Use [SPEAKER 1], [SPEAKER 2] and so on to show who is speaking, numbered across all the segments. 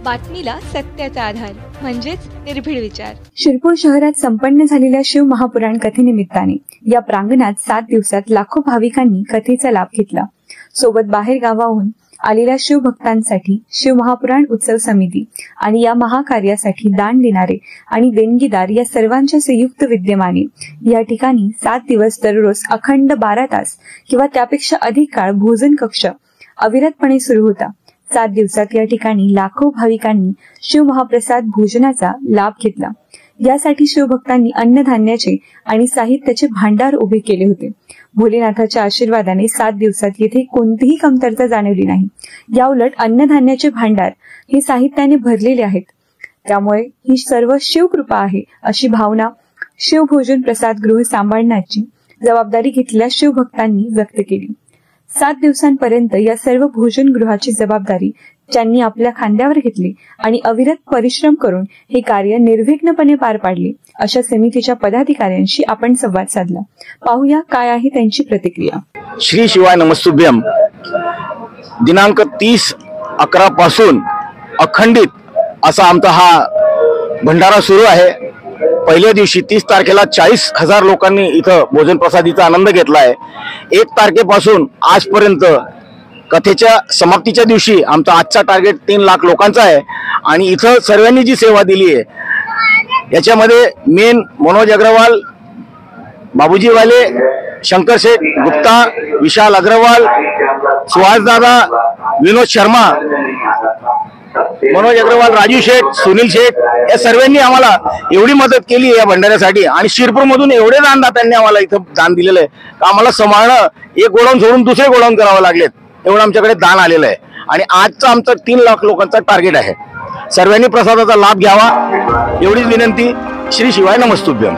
[SPEAKER 1] बातमीला सत्याचा आधार म्हणजेच निर्भीड विचार।
[SPEAKER 2] शिरपूर शहरात संपन्न झालेल्या शिव महापुराण कथेनिमित्ताने या प्रांगणात 7 दिवसात लाखो भाविकांनी कथेचा लाभ घेतला। सोबत बाहेर गावाहून आलेल्या शिवभक्तांसाठी शिव महापुराण उत्सव समिती आणि या महाकार्यासाठी दान देणारे आणि देणगीदार या सर्वांच्या संयुक्त विद्यमाने या ठिकाणी 7 दिवस दररोज अखंड 12 तास किंवा त्यापेक्षा अधिक काळ भोजन कक्ष अविरतपणे सुरू होता। 7 दिवसात या ठिकाणी लाखो भाविकांनी शिव महाप्रसाद भोजनाचा लाभ घेतला। यासाठी शिवभक्तांनी अन्नधान्याचे आणि साहित्याचे भांडार उभे केले होते। भोलेनाथाच्या आशीर्वादाने 7 दिवसात येथे कोणतीही कमतरता जाणवली नाही। याउलट अन्नधान्याचे भांडार हे साहित्याने भरलेले आहेत। त्यामुळे ही सर्व शिवकृपा आहे अशी भावना शिवभोजन प्रसाद गृह सांभाळण्याची जबाबदारी घेतलेल्या शिवभक्तांनी व्यक्त केली। 7 दिवसांपर्यंत या सर्व भोजन गृहाची जबाबदारी ज्यांनी आपल्या खांद्यावर घेतली आणि अविरत परिश्रम करून हे कार्य निर्विघ्नपणे पार पाडले अशा समितीच्या पदाधिकाऱ्यांशी आपण संवाद साधला। पाहूया काय आहे त्यांची प्रतिक्रिया।
[SPEAKER 3] श्री शिवाय नमस्तुभ्यम। दिनांक 30/11 पासून अखंडित असा आमचा हा भंडारा सुरू आहे। पहिल्या दिवशी 30 तारखेला 40,000 लोकांनी इथं भोजन प्रसादीचा आनंद घेतला आहे। 1 तारखेपासून आजपर्यंत कथेच्या समाप्तीच्या दिवशी आमचा आजचा टार्गेट 3 लाख लोकांचा आहे आणि इथं सर्वांनी जी सेवा दिली आहे याच्यामध्ये मेन मनोज अग्रवाल, बाबूजी वाले, शंकर शेठ गुप्ता, विशाल अग्रवाल, सुहास दादा, विनोद शर्मा, मनोज अग्रवाल, राजू शेठ, सुनील शेठ या सर्वांनी आम्हाला एवढी मदत केली या भंडाऱ्यासाठी आणि शिरपूर मधून एवढे दानदात्यांनी आम्हाला इथं दान दिलेलं आहे की आम्हाला सांभाळणं एक गोडाऊन सोडून दुसरे गोडाऊन करावं लागलेत, एवढं आमच्याकडे दान आलेलं आहे। आणि आजचा आमचा 3 लाख लोकांचा टार्गेट आहे। सर्वांनी प्रसादाचा लाभ घ्यावा एवढीच विनंती। श्री शिवाय नमस्तुभ्यम।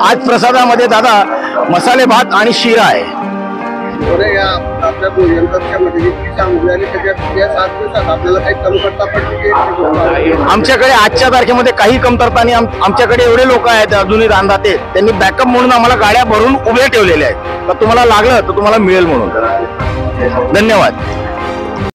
[SPEAKER 3] आज प्रसादामध्ये दादा मसाले भात आणि शिरा आहे। आमच्याकडे आजच्या तारखेमध्ये काही कमतरता नाही। आमच्याकडे एवढे लोक आहेत अजूनही दानदाते, त्यांनी बॅकअप म्हणून आम्हाला गाड्या भरून उभे ठेवलेल्या आहेत तर तुम्हाला लागलं तर तुम्हाला मिळेल म्हणून। धन्यवाद।